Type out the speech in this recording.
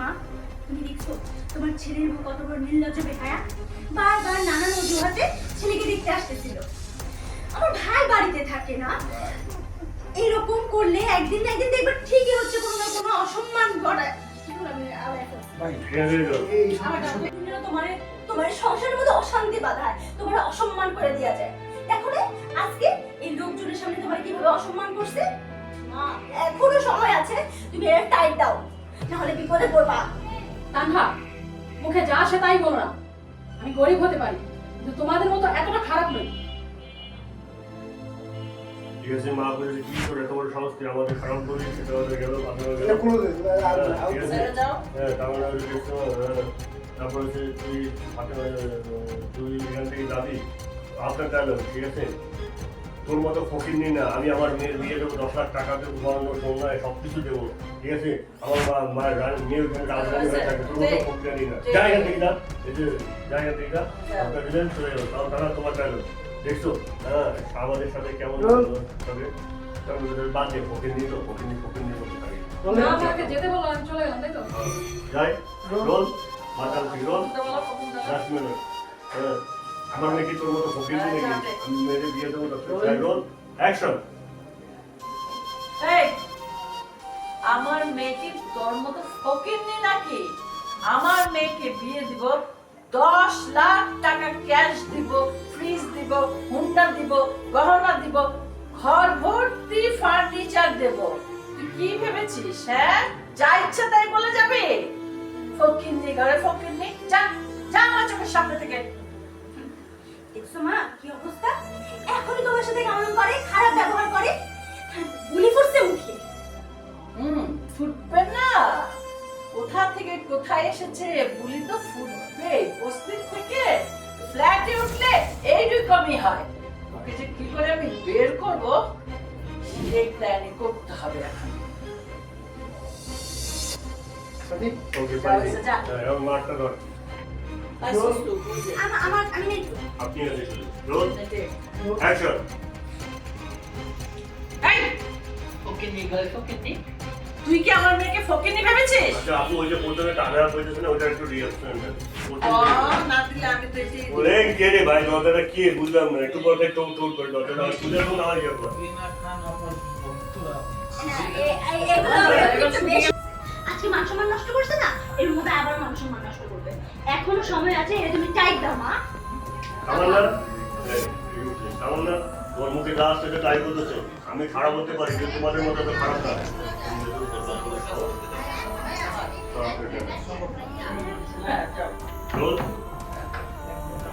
মা তুমি দেখছো তোমার ছেলের মুখ কত বড় নির্লজ্জ বেহায়া, বারবার নানান অজুহাতে ছেলেকে দেখতে আসতেছিল। আমার ভাই বাড়িতে থাকে না, এরকম করলে একদিন না একদিন দেখবে ঠিকই হচ্ছে কোনো না কোনো অসম্মান ঘটায়। তোমার তোমার সংসারের মধ্যে অশান্তি বাঁধায়, তোমার অসম্মান করে দেওয়া যায়। দেখো না আজকে এই লোকজনের সামনে তোমার কিভাবে অসম্মান করছে। মা এখনো সময় আছে, তুমি এর টাইট দাও, নাহলে বিপদে পড়বা। তানহা, মুখে যা আসে তাই বলো না। আমি গরিব হতে পারি, কিন্তু তোমাদের মতো এতটা খারাপ নই। ঠিক আছে মা, বলে কি করে তোমার সমস্ত আমাদের খারাপ বলি সেটা হয়ে গেল, আপনারা গেল। হ্যাঁ তারপরে তুই তুই এখান থেকে যাবি আপনার ডায়লগ, ঠিক আছে? তোর মতো ফকির নি না, আমি আমার মেয়ের বিয়ে দেবো, 10 লাখ টাকা দেবো, গহনা সোনায় সব কিছু দেবো, ঠিক আছে? আমার মায়ের মেয়ে ওখানে রাজধানী হয়ে থাকে, তোর মতো ফকির নি না। যাই এখান থেকে না, এই যে যাই এখান থেকে না, আপনার দিলেন চলে গেল। তাও তারা তোমার ডায়লগ দেখছো? হ্যাঁ আমাদের সাথে কেমন তবে বাদ দিয়ে ফকির নি তো, ফকির নি মতো থাকে। না, আমাকে যেতে বলো, আমি চলে গেলাম, তাই তো? যাই রোল মাতাল থেকে রোল 10 মিনিট। হ্যাঁ আমার নাকি তোর মতো ফকির নি নাকি, আমি মেয়েদের বিয়ে দেবো, যাই রোল অ্যাকশন। এই আমার মেয়েকে তোর মতো ফকিরনি নাকি? আমার মেয়েকে বিয়ে দিব, 10 লাখ টাকা ক্যাশ দিব, ফ্রিজ দিব, হুন্ডা দিব, গহনা দিব, ঘর ভর্তি ফার্নিচার দেব। তুই কি ভেবেছিস? হ্যাঁ যা ইচ্ছা তাই বলে যাবে? ফকিরনি ঘরে ফকিরনি, যা যা আমার চোখের সামনে থেকে। দেখছো মা কি অবস্থা, এখনই তোমার সাথে কেমন করে, খারাপ ব্যবহার করে, গুলি করছে মুখে। ফুটবে না? কোথা থেকে কোথায় এসেছে, বুলি তো ফুটবে উপস্থিত থেকে। ফ্ল্যাটে উঠলে এইরকমই হয়। ওকে যে কি করে আমি বের করব সেই প্ল্যানিং করতে হবে এখন। ওকে পারি এবং মারটা ধর আমি নেই। আপনি আছে রোল অ্যাকশন। এই ফকিরনি ঘরে ফকিরনি, তুই কি আমার মেয়েকে ফকিরনি ভেবেছিস? আচ্ছা আপু ওই যে প্রথমে টাকা কইতেছ না, ওটা একটু রিঅ্যাকশন দেন। না দিলে আমি তো এটাই ওরে কে রে ভাই, দরজাটা কি বুঝলাম না, একটু পরে টোল টোল করে দরজাটা খুলে দাও না, ইয়া করো। আজকে মান সম্মান নষ্ট করছে না, এর মধ্যে আবার মান সম্মান নষ্ট করবে। এখনো সময় আছে, এটা তুমি টাইট দাও মা। আমার না আমার না তোমার মুখে যা আসছে সেটা তাই বলতেছো। আমি খারাপ হতে পারি কিন্তু তোমাদের মতো তো খারাপ না। রোল